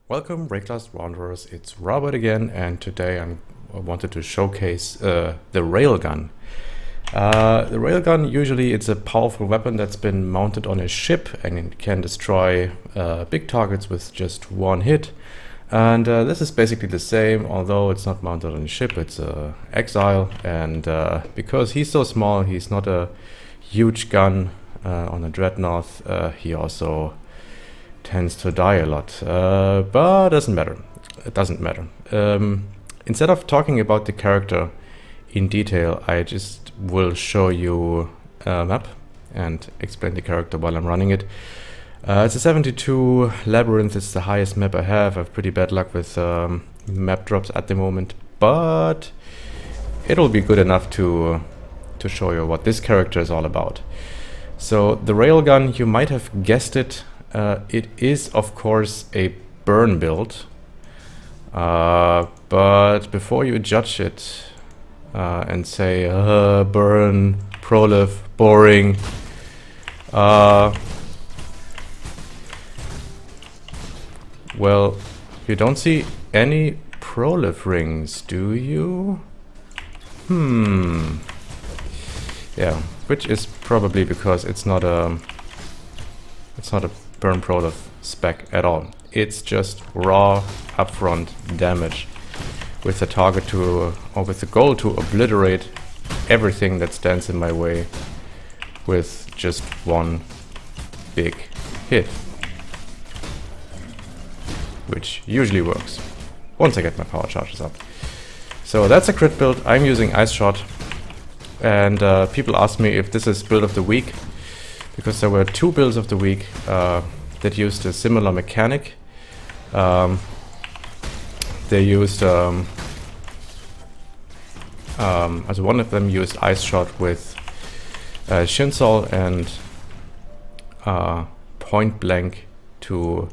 Welcome, Rayclass Wanderers. It's Robert again, and today I wanted to showcase the Railgun. The Railgun, usually it's a powerful weapon that's been mounted on a ship and it can destroy big targets with just one hit. And this is basically the same, although it's not mounted on a ship, it's Exile. And because he's so small, he's not a huge gun on a Dreadnought. He also tends to die a lot, but doesn't matter. It doesn't matter. Instead of talking about the character in detail, I just will show you a map and explain the character while I'm running it. It's a 72 Labyrinth. It's the highest map I have. I have pretty bad luck with map drops at the moment, but it'll be good enough to show you what this character is all about. So the Railgun, you might have guessed it. It is, of course, a burn build, but before you judge it and say, burn, proliv, boring, well, you don't see any proliv rings, do you? Yeah, which is probably because it's not a burn proliv spec at all. It's just raw upfront damage with the target to, or with the goal to obliterate everything that stands in my way with just one big hit, which usually works once I get my power charges up. So that's a crit build. I'm using Ice Shot, and people ask me if this is build of the week, because there were two builds of the week that used a similar mechanic. They used, as one of them used Ice Shot with Shinsol and Point Blank to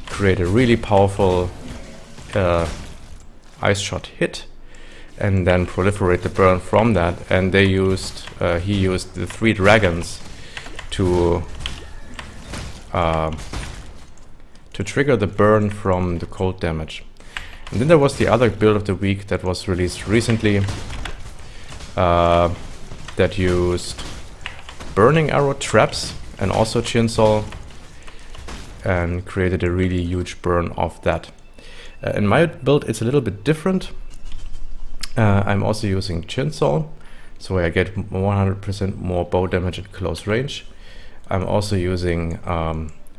create a really powerful Ice Shot hit, and then proliferate the burn from that. And they used, he used the 3 dragons to trigger the burn from the cold damage. And then there was the other build of the week that was released recently that used burning arrow traps and also Chinsol, and created a really huge burn of that. In my build it's a little bit different. I'm also using Chinsol, so I get 100% more bow damage at close range. I'm also using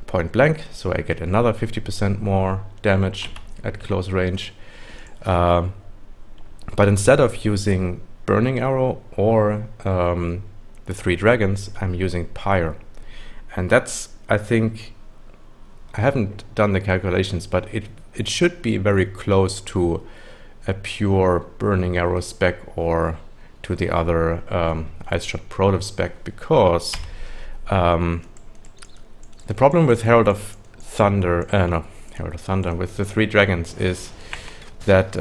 Point Blank, so I get another 50% more damage at close range. But instead of using Burning Arrow or the 3 dragons, I'm using Pyre. And that's, I think, I haven't done the calculations, but it should be very close to a pure Burning Arrow spec or to the other Ice Shot proliv spec, because the problem with Herald of Thunder, with the 3 dragons is that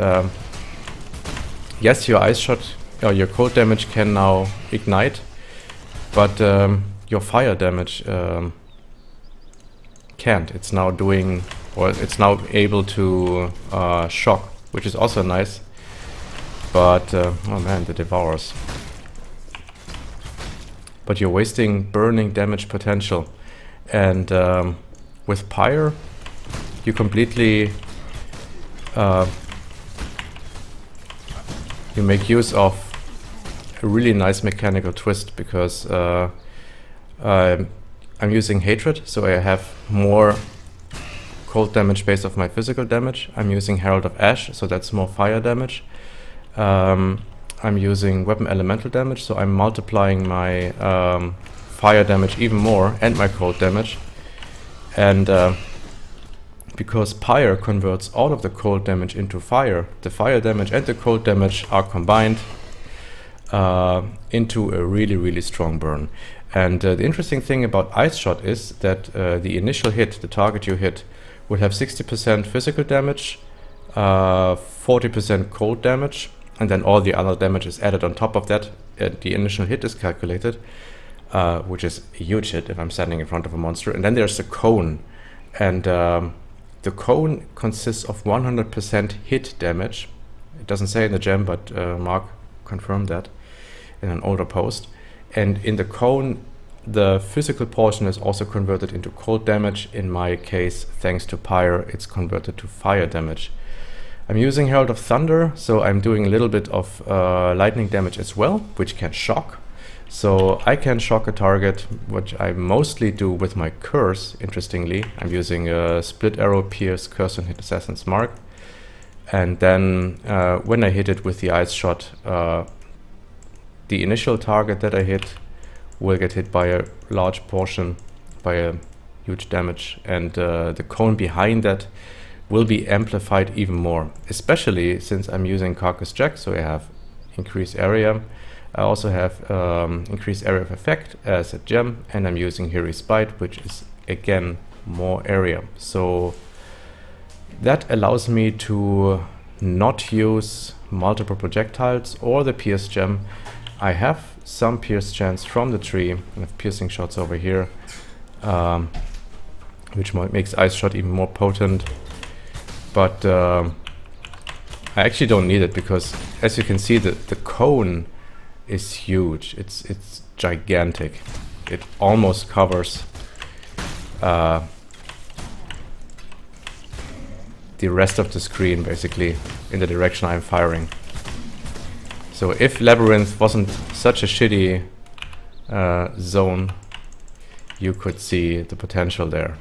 yes, your Ice Shot, your cold damage can now ignite, but your fire damage can't. It's now doing, or it's now able to shock, which is also nice. But oh man, the Devours. But you're wasting burning damage potential. And with Pyre, you completely you make use of a really nice mechanical twist, because I'm using Hatred, so I have more cold damage based off my physical damage. I'm using Herald of Ash, so that's more fire damage. I'm using Weapon Elemental damage, so I'm multiplying my fire damage even more, and my cold damage. And because Pyre converts all of the cold damage into fire, the fire damage and the cold damage are combined into a really, really strong burn. And the interesting thing about Ice Shot is that the initial hit, the target you hit, would have 60% physical damage, 40% cold damage, and then all the other damage is added on top of that. The initial hit is calculated, which is a huge hit if I'm standing in front of a monster. And then there's a cone, and the cone consists of 100% hit damage. It doesn't say in the gem, but Mark confirmed that in an older post. And in the cone, the physical portion is also converted into cold damage. In my case, thanks to Pyre, it's converted to fire damage. I'm using Herald of Thunder, so I'm doing a little bit of lightning damage as well, which can shock. So I can shock a target, which I mostly do with my curse, interestingly. I'm using a split arrow, pierce, curse, and hit assassin's mark. And then when I hit it with the ice shot, the initial target that I hit will get hit by a large portion, by a huge damage. And the cone behind that will be amplified even more, especially since I'm using Carcass Jack, so I have increased area. I also have increased area of effect as a gem, and I'm using Hiri's Bite, which is again more area. So that allows me to not use multiple projectiles or the pierce gem. I have some pierce chance from the tree. I have piercing shots over here, which makes ice shot even more potent. But I actually don't need it, because as you can see, the cone is huge. It's gigantic. It almost covers the rest of the screen, basically, in the direction I'm firing. So if Labyrinth wasn't such a shitty zone, you could see the potential there.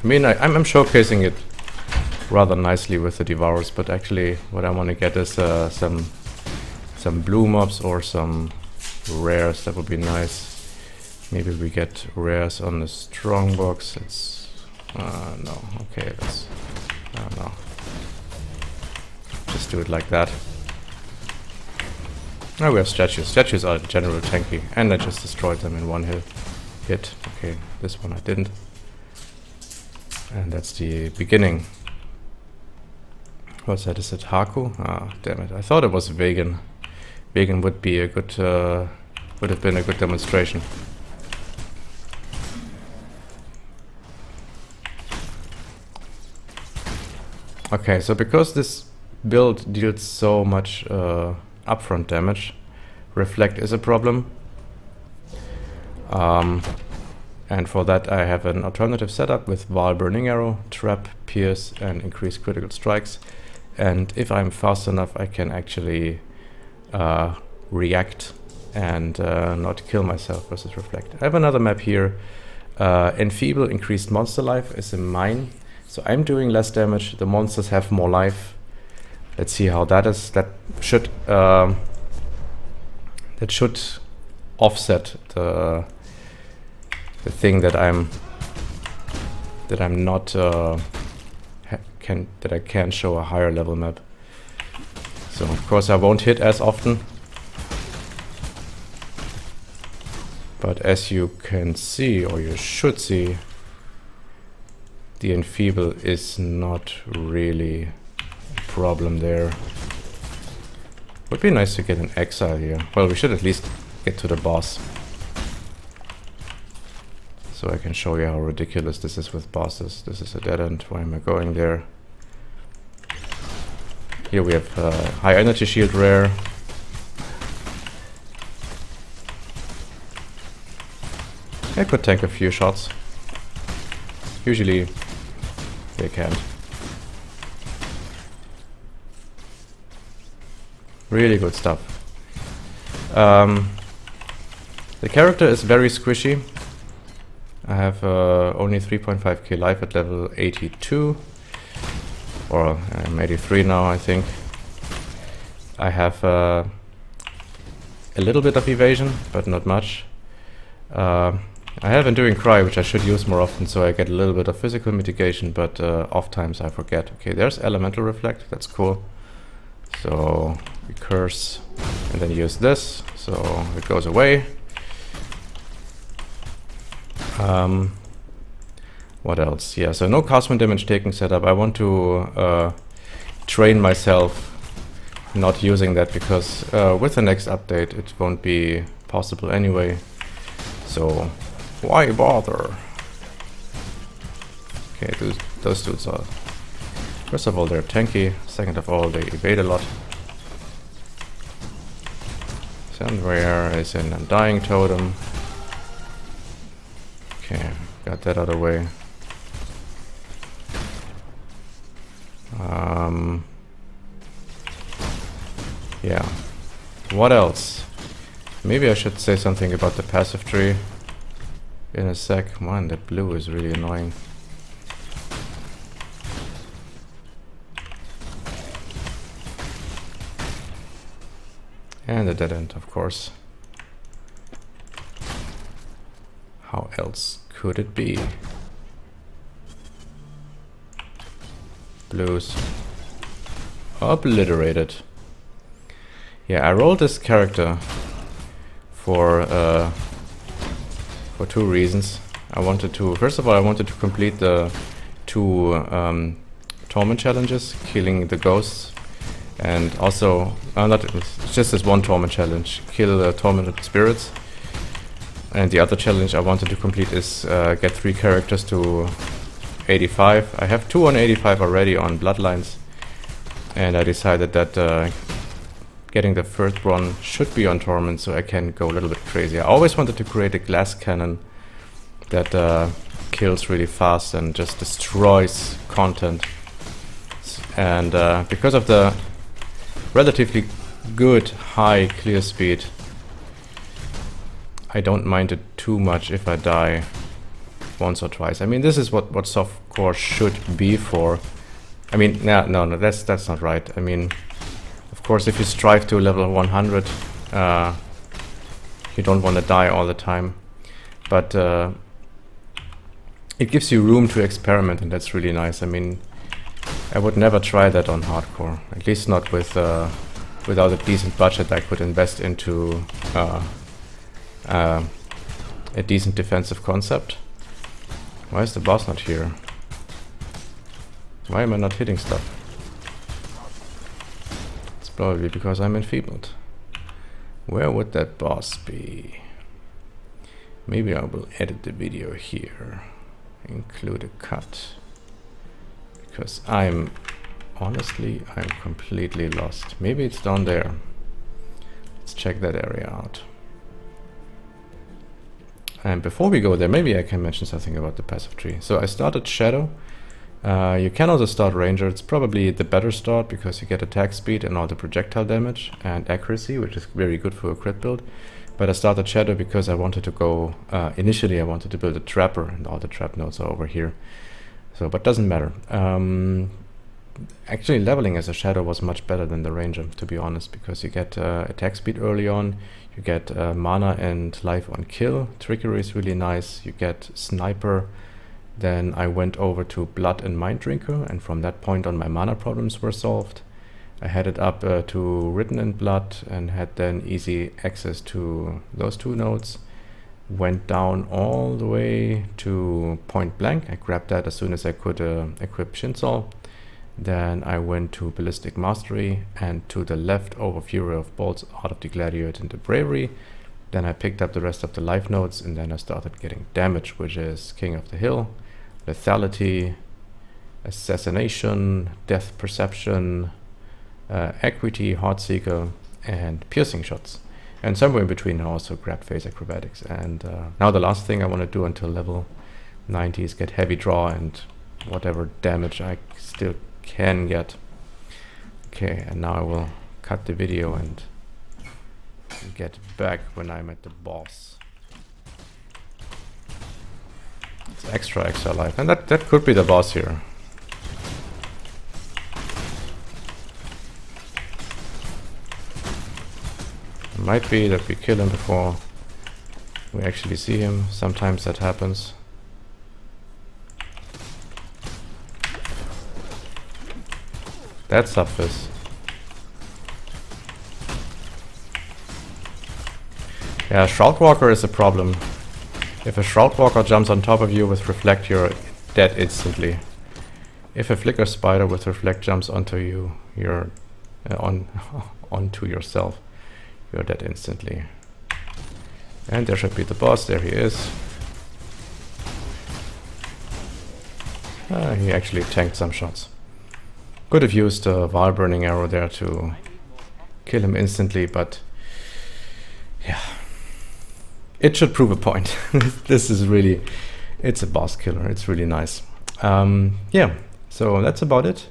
I mean, I'm showcasing it rather nicely with the Devourers, but actually what I want to get is some blue mobs or some rares. That would be nice. Maybe we get rares on the strongbox. It's no, okay, let's I don't know. Just do it like that. Now we have statues. Statues are generally tanky, and I just destroyed them in one hit. Okay, this one I didn't. And that's the beginning. What's that? Is it Haku? Ah, damn it! I thought it was vegan. Vegan would be a good, would have been a good demonstration. Okay, so because this build deals so much upfront damage, Reflect is a problem. And for that I have an alternative setup with Val Burning Arrow, Trap, Pierce, and increased critical strikes. And if I'm fast enough, I can actually react and not kill myself versus Reflect. I have another map here. Enfeeble, increased monster life, is a mine. So I'm doing less damage, the monsters have more life. Let's see how that is. That should offset the thing that I'm not that I can show a higher level map. So of course I won't hit as often, but as you can see, or you should see, the Enfeeble is not really a problem there. Would be nice to get an Exile here. Well, we should at least get to the boss, so I can show you how ridiculous this is with bosses. This is a dead end. Why am I going there? Here we have high energy shield rare. I could tank a few shots. Usually they can't. Really good stuff. The character is very squishy. I have only 3.5k life at level 82. Or I'm 83 now, I think. I have a little bit of evasion, but not much. I have Enduring Cry, which I should use more often, so I get a little bit of physical mitigation, but oft times I forget. Okay, there's Elemental Reflect, that's cool. So we curse and then use this, so it goes away. What else? Yeah, so no castman damage taking setup. I want to train myself not using that, because with the next update it won't be possible anyway. So why bother? Okay, those dudes are... First of all, they're tanky. Second of all, they evade a lot. Somewhere is an Undying Totem. Okay, got that out of the way. Yeah. What else? Maybe I should say something about the passive tree in a sec. Man, that blue is really annoying. And the dead end, of course. How else could it be? Blues. Obliterated. Yeah, I rolled this character for two reasons. I wanted to, first of all, I wanted to complete the 2 torment challenges, killing the ghosts, and also, it's just this one torment challenge, kill the tormented spirits. And the other challenge I wanted to complete is get 3 characters to 85. I have 2 on 85 already on Bloodlines, and I decided that getting the first one should be on Torment, so I can go a little bit crazy. I always wanted to create a glass cannon that kills really fast and just destroys content. And because of the relatively good high clear speed, I don't mind it too much if I die once or twice. I mean, this is what softcore should be for. I mean, no, that's not right. I mean, of course, if you strive to level 100, you don't want to die all the time. But it gives you room to experiment, and that's really nice. I mean, I would never try that on hardcore, at least not with without a decent budget I could invest into a decent defensive concept. Why is the boss not here? Why am I not hitting stuff? It's probably because I'm enfeebled. Where would that boss be? Maybe I will edit the video here. Include a cut. Because honestly, I'm completely lost. Maybe it's down there. Let's check that area out. And before we go there, maybe I can mention something about the passive tree. So I started Shadow. You can also start Ranger. It's probably the better start because you get attack speed and all the projectile damage and accuracy, which is very good for a crit build. But I started Shadow because I wanted to go... initially I wanted to build a Trapper, and all the trap nodes are over here. So, but doesn't matter. Actually, leveling as a Shadow was much better than the Ranger, to be honest, because you get attack speed early on, you get mana and life on kill. Trickery is really nice. You get Sniper. Then I went over to Blood and Mind Drinker, and from that point on my mana problems were solved. I headed up to Written in Blood and had then easy access to those 2 nodes. Went down all the way to Point Blank. I grabbed that as soon as I could equip Shinsol. Then I went to Ballistic Mastery and to the leftover Fury of Bolts out of the Gladiator into Bravery. Then I picked up the rest of the life nodes, and then I started getting damage, which is King of the Hill, Lethality, Assassination, Death Perception, Equity, Heartseeker, and Piercing Shots. And somewhere in between I also grabbed Phase Acrobatics. And now the last thing I want to do until level 90 is get Heavy Draw and whatever damage I still can get. Okay, and now I will cut the video and get back when I'm at the boss. It's extra life, and that could be the boss here. It might be that we kill him before we actually see him. Sometimes that happens. That's Subfizz. Yeah, Shroudwalker is a problem. If a Shroudwalker jumps on top of you with Reflect, you're dead instantly. If a Flicker Spider with Reflect jumps onto you, you're onto yourself, you're dead instantly. And there should be the boss. There he is. He actually tanked some shots. Could have used a Val Burning Arrow there to kill him instantly, but yeah, it should prove a point. This is really, it's a boss killer. It's really nice. Yeah, so that's about it.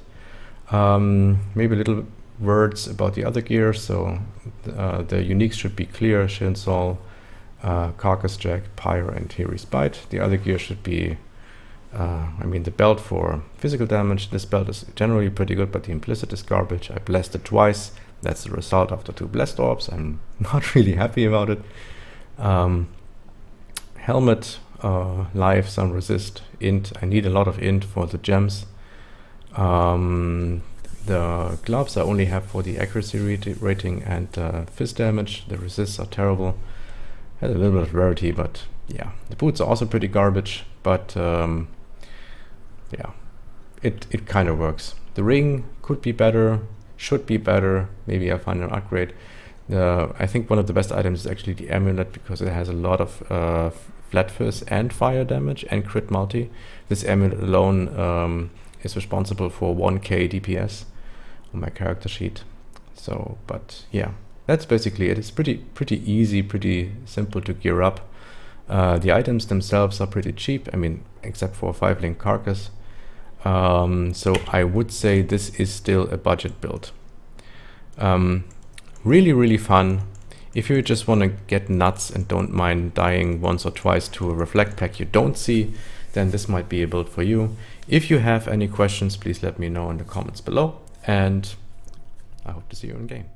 Maybe a little words about the other gear. So the uniques should be clear: Shin Sol, Carcass Jack, Pyre, and Heri's Bite. The other gear should be, I mean, the belt for physical damage. This belt is generally pretty good, but the implicit is garbage. I blasted twice. That's the result after 2 blast orbs. I'm not really happy about it. Helmet, life, some resist, int. I need a lot of int for the gems. The gloves I only have for the accuracy rating and fist damage. The resists are terrible. Had a little bit of rarity, but yeah. The boots are also pretty garbage, but yeah, it kind of works. The ring could be better, should be better. Maybe I find an upgrade. I think one of the best items is actually the amulet, because it has a lot of flat fizz and fire damage and crit multi. This amulet alone is responsible for 1k DPS on my character sheet. So, but yeah, that's basically it. It's pretty easy, pretty simple to gear up. The items themselves are pretty cheap. I mean, except for a 5-link carcass. So I would say this is still a budget build. Really fun. If you just want to get nuts and don't mind dying once or twice to a reflect pack you don't see, then this might be a build for you. If you have any questions, please let me know in the comments below, and I hope to see you in game.